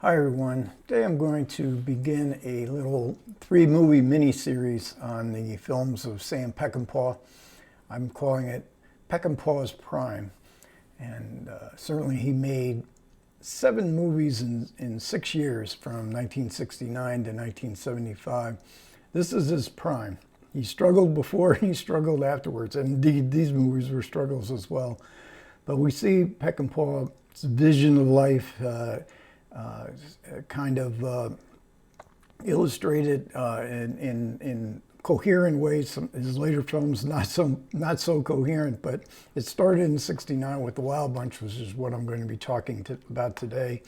Hi everyone. Today I'm going to begin a little three-movie mini-series on the films of Sam Peckinpah. I'm calling it Peckinpah's Prime. And certainly he made 7 movies in 6 years from 1969 to 1975. This is his prime. He struggled before and he struggled afterwards. And indeed, these movies were struggles as well. But we see Peckinpah's vision of life kind of illustrated in coherent ways. His later films not so coherent, but it started in '69 with The Wild Bunch, which is what I'm going to be talking about today.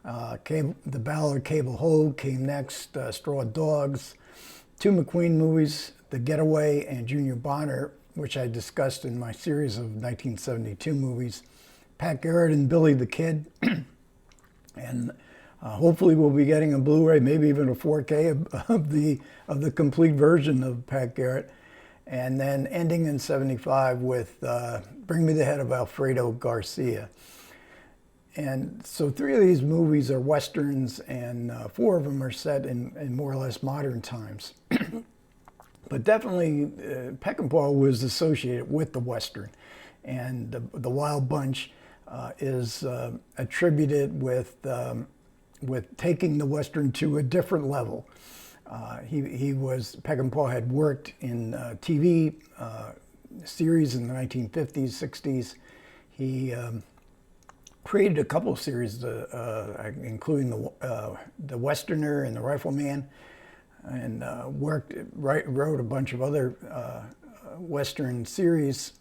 The Ballad of Cable Hogue came next. Straw Dogs, 2 McQueen movies, The Getaway and Junior Bonner, which I discussed in my series of 1972 movies. Pat Garrett and Billy the Kid. And hopefully we'll be getting a Blu-ray, maybe even a 4K of the complete version of Pat Garrett. And then ending in '75 with Bring Me the Head of Alfredo Garcia. And so 3 of these movies are Westerns, and 4 of them are set in more or less modern times. But definitely Peckinpah was associated with the Western. And the Wild Bunch is attributed with taking the Western to a different level. Peckinpah had worked in TV series in the 1950s, 60s. He created a couple of series, including the Westerner and the Rifleman, and wrote a bunch of other Western series.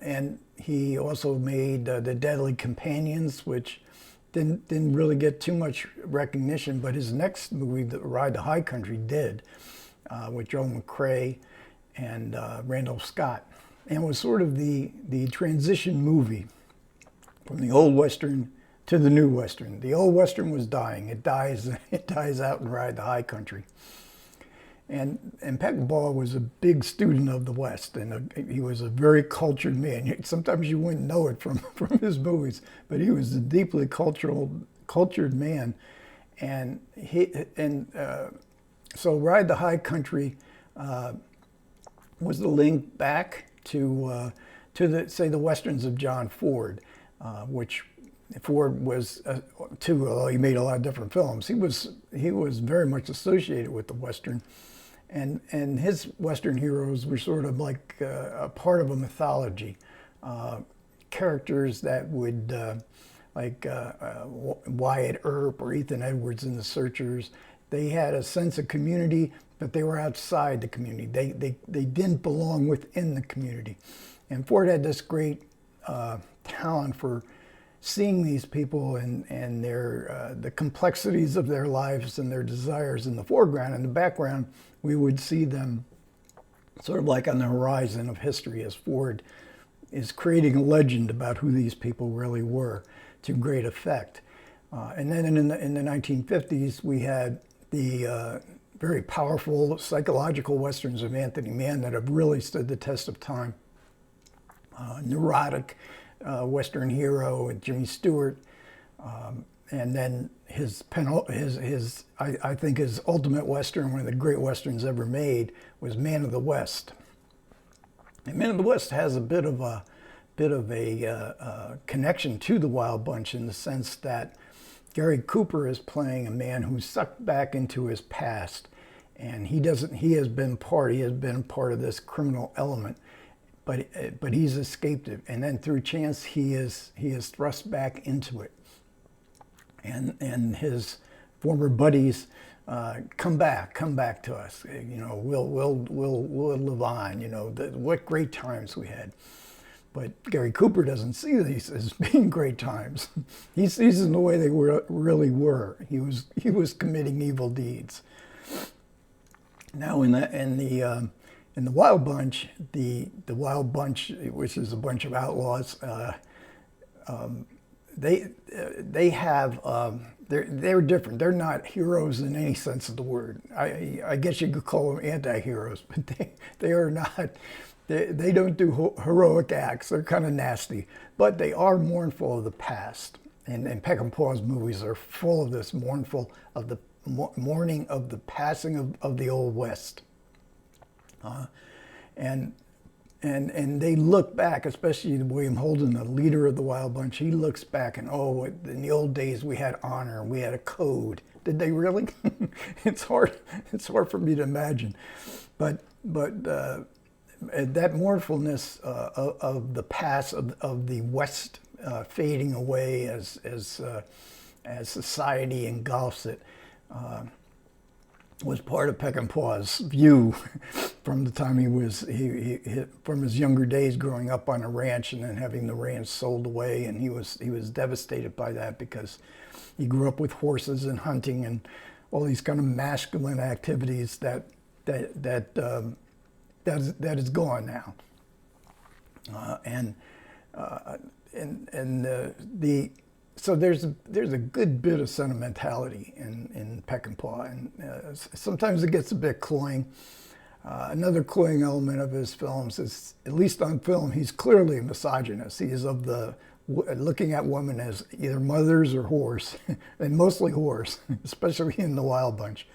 And he also made The Deadly Companions, which didn't really get too much recognition, but his next movie, The Ride to High Country, did, with Joe McCrea and Randolph Scott, and was sort of the transition movie from the old Western to the new Western. The old Western was dying. It dies out in Ride to High Country. And Peckinpah was a big student of the West, and he was a very cultured man. Sometimes you wouldn't know it from his movies, but he was a deeply cultured man. And so Ride the High Country was the link back to the Westerns of John Ford, which Ford was too. Although he made a lot of different films, he was very much associated with the Western. And his Western heroes were sort of like a part of a mythology. Characters that would, like Wyatt Earp or Ethan Edwards in The Searchers, they had a sense of community, but they were outside the community. They didn't belong within the community. And Ford had this great talent for seeing these people and their the complexities of their lives and their desires in the foreground. In the background, we would see them sort of like on the horizon of history as Ford is creating a legend about who these people really were to great effect. And then in the 1950s, we had the very powerful psychological Westerns of Anthony Mann that have really stood the test of time. Neurotic Western hero with Jimmy Stewart, and then I think his ultimate Western, one of the great Westerns ever made, was Man of the West. And Man of the West has a bit of a connection to the Wild Bunch in the sense that Gary Cooper is playing a man who's sucked back into his past, and he has been part of this criminal element. But he's escaped it, and then through chance he is thrust back into it, and his former buddies come back to us. You know, we'll live on. You know, what great times we had. But Gary Cooper doesn't see these as being great times. He sees them the way they really were. He was committing evil deeds. Now in the Wild Bunch, the Wild Bunch, which is a bunch of outlaws, they're different. They're not heroes in any sense of the word. I guess you could call them anti-heroes, but they are not. They don't do heroic acts. They're kind of nasty, but they are mournful of the past. and Peckinpah's movies are full of this mournful of the mourning of the passing of the Old West, and they look back, especially William Holden, the leader of the Wild Bunch. He looks back and, oh, in the old days we had honor, we had a code. Did they really? It's hard for me to imagine, but that mournfulness of the past of the West fading away as society engulfs it was part of Peckinpah's view from the time from his younger days growing up on a ranch and then having the ranch sold away, and he was devastated by that because he grew up with horses and hunting and all these kind of masculine activities that is gone now, so there's a good bit of sentimentality in Peckinpah, and sometimes it gets a bit cloying. Another cloying element of his films is, at least on film, he's clearly a misogynist. He is looking at women as either mothers or whores, and mostly whores, especially in The Wild Bunch.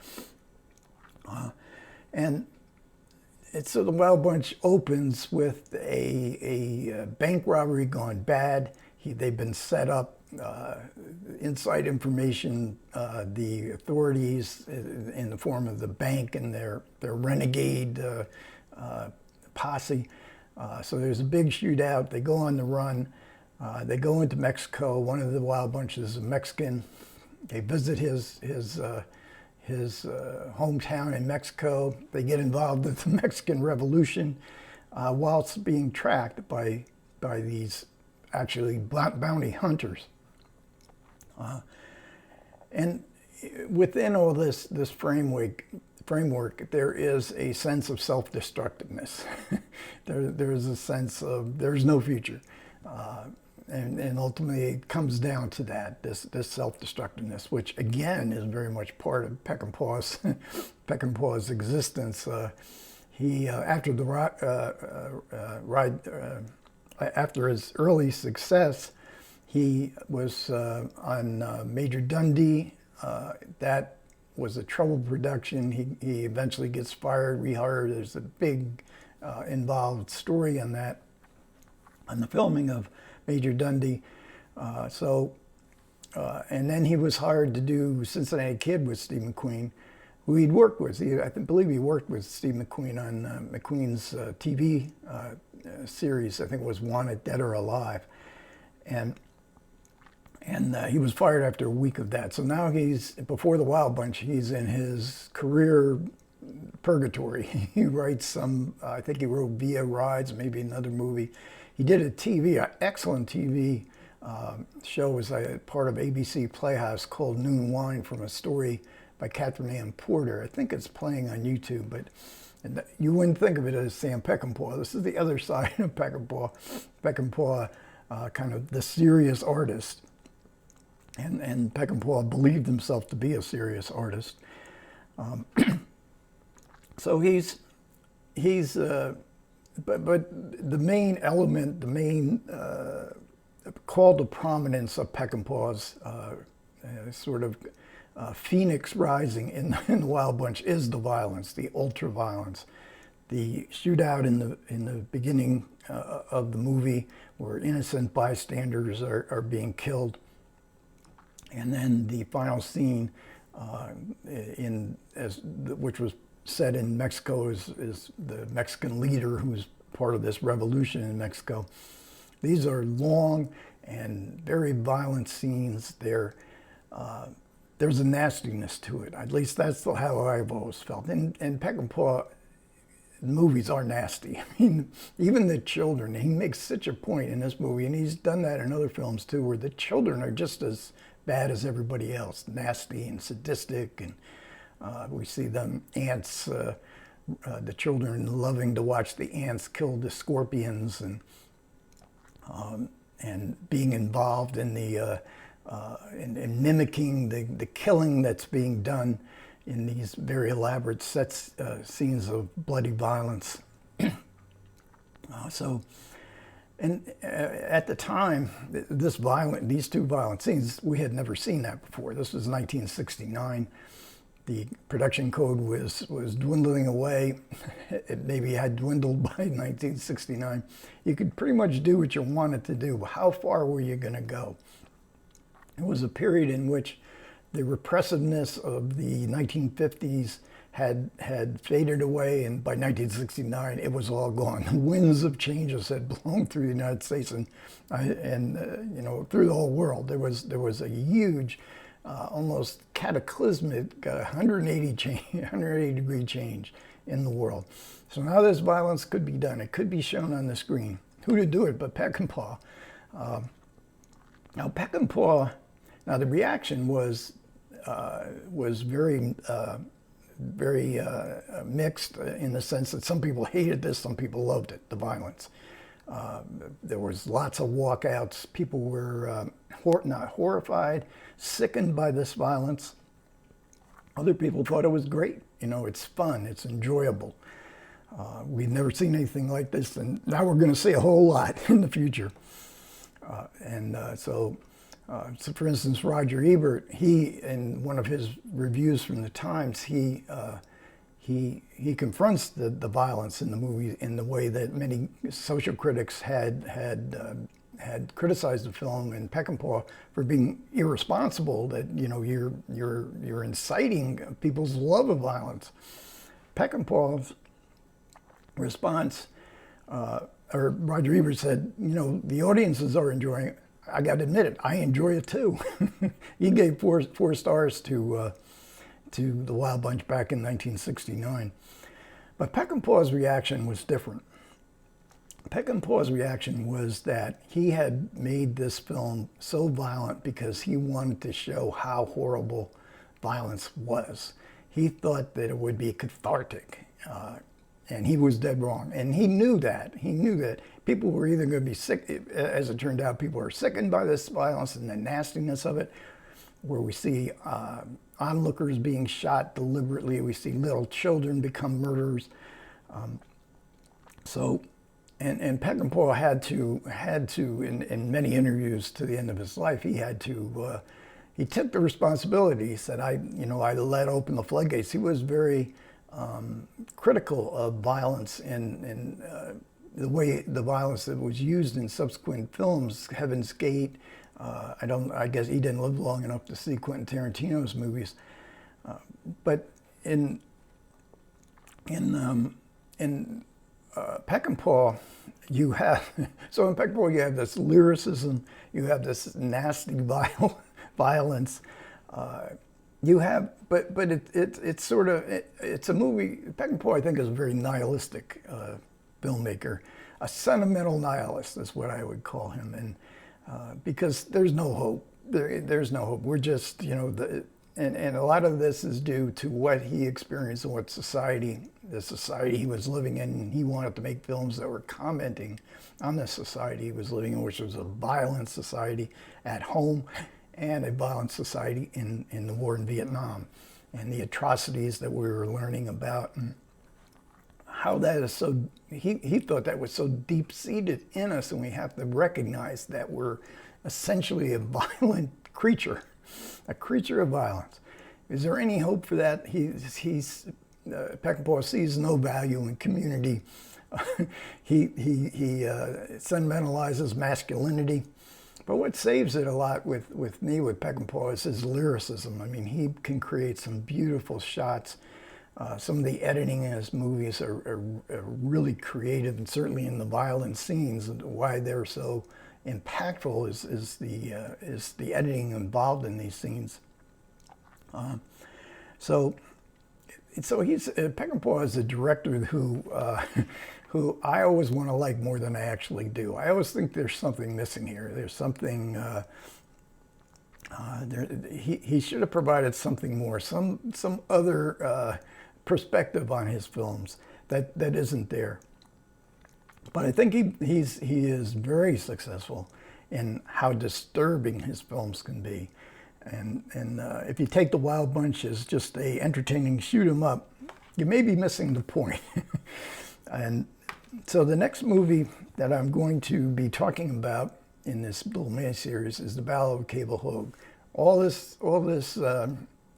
So The Wild Bunch opens with a bank robbery gone bad. They've been set up. Inside information, the authorities in the form of the bank and their renegade posse. So there's a big shootout. They go on the run. They go into Mexico. One of the Wild Bunch is a Mexican. They visit his hometown in Mexico. They get involved in the Mexican Revolution whilst being tracked by these actually bounty hunters. And within all this framework, there is a sense of self-destructiveness. there is a sense of there's no future, and ultimately it comes down to that this self-destructiveness, which again is very much part of Peckinpah's existence. He after after his early success, he was on Major Dundee. That was a troubled production. He eventually gets fired, rehired. There's a big involved story on that, on the filming of Major Dundee. And then he was hired to do Cincinnati Kid with Steve McQueen, who he'd worked with. I believe he worked with Steve McQueen on McQueen's TV series. I think it was Wanted, Dead or Alive. And he was fired after a week of that. So now before The Wild Bunch, he's in his career purgatory. He writes I think he wrote Via Rides, maybe another movie. He did an excellent TV show, was part of ABC Playhouse called Noon Wine, from a story by Catherine Ann Porter. I think it's playing on YouTube, but you wouldn't think of it as Sam Peckinpah. This is the other side of Peckinpah. Peckinpah, kind of the serious artist. And Peckinpah believed himself to be a serious artist. So but the main element, the main call to prominence of Peckinpah's sort of phoenix rising in The Wild Bunch is the violence, the ultra-violence. The shootout in the beginning of the movie, where innocent bystanders are being killed. And then the final scene, which was set in Mexico, is the Mexican leader who's part of this revolution in Mexico. These are long and very violent scenes. There's a nastiness to it. At least that's how I've always felt. And Peckinpah movies are nasty. I mean, even the children, he makes such a point in this movie, and he's done that in other films too, where the children are just as bad as everybody else, nasty and sadistic, and we see them ants, the children loving to watch the ants kill the scorpions, and being involved in in mimicking the killing that's being done in these very elaborate scenes of bloody violence. So And at the time, these two violent scenes, we had never seen that before. This was 1969. The production code was dwindling away. It maybe had dwindled by 1969. You could pretty much do what you wanted to do, but how far were you going to go? It was a period in which the repressiveness of the 1950s had faded away, and by 1969 it was all gone. The winds of changes had blown through the United States and you know, through the whole world. There was a huge, almost cataclysmic 180 degree change in the world. So now this violence could be done. It could be shown on the screen. Who to do it but Peckinpah? Now Peckinpah. Now the reaction was very mixed in the sense that some people hated this, some people loved it, the violence. There was lots of walkouts. People were not horrified, sickened by this violence. Other people thought it was great. You know, it's fun, it's enjoyable. We've never seen anything like this, and now we're going to see a whole lot in the future. So for instance, Roger Ebert, he, in one of his reviews from the Times, he confronts the violence in the movie in the way that many social critics had criticized the film and Peckinpah for being irresponsible. That, you know, you're inciting people's love of violence. Peckinpah's response, or Roger Ebert said, you know, the audiences are enjoying it. I got to admit it, I enjoy it too. He gave four stars to The Wild Bunch back in 1969. But Peckinpah's reaction was different. Peckinpah's reaction was that he had made this film so violent because he wanted to show how horrible violence was. He thought that it would be cathartic. And he was dead wrong. And he knew that. He knew that people were either going to be sick, as it turned out, people were sickened by this violence and the nastiness of it, where we see onlookers being shot deliberately. We see little children become murderers. And Peckinpah had to, in many interviews to the end of his life, he took the responsibility. He said, I let open the floodgates. He was very critical of violence and the way the violence that was used in subsequent films, Heaven's Gate. I guess he didn't live long enough to see Quentin Tarantino's movies, but in Peckinpah, you have in Peckinpah you have this lyricism, you have this nasty violence. You have, but it's sort of it's a movie. Peckinpah, I think, is a very nihilistic filmmaker, a sentimental nihilist is what I would call him, and because there's no hope. There's no hope. We're just, you know, and a lot of this is due to what he experienced and what the society he was living in. And he wanted to make films that were commenting on the society he was living in, which was a violent society at home and a violent society in the war in Vietnam, and the atrocities that we were learning about, and how that is so, he thought that was so deep-seated in us, and we have to recognize that we're essentially a violent creature, a creature of violence. Is there any hope for that? Peckinpah sees no value in community. He sentimentalizes masculinity. But what saves it a lot with Peckinpah is his lyricism. I mean, he can create some beautiful shots. Some of the editing in his movies are really creative, and certainly in the violent scenes, why they're so impactful is the editing involved in these scenes. So Peckinpah is a director who I always want to like more than I actually do. I always think there's something missing here. There's something, he should have provided something more, some other perspective on his films that isn't there. But I think he is very successful in how disturbing his films can be. And if you take The Wild Bunch as just a entertaining shoot 'em up, you may be missing the point. And So the next movie that I'm going to be talking about in this little mini-series is The Battle of Cable Hogue. All this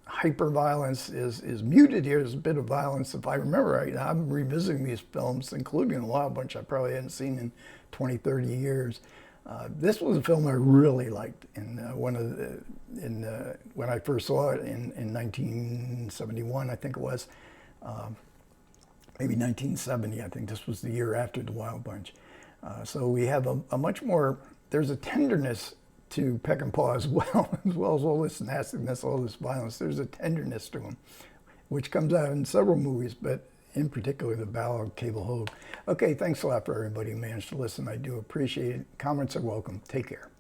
hyper violence is muted here. There's a bit of violence. If I remember right, I'm revisiting these films, including a Wild Bunch I probably hadn't seen in 20, 30 years. This was a film I really liked, and when I first saw it in 1971, I think it was, maybe 1970. I think this was the year after The Wild Bunch. So we have a much more, there's a tenderness to Peckinpah as well as all this nastiness, all this violence. There's a tenderness to him, which comes out in several movies, but in particular The Battle of Cable Hogue. Okay, thanks a lot for everybody who managed to listen. I do appreciate it. Comments are welcome. Take care.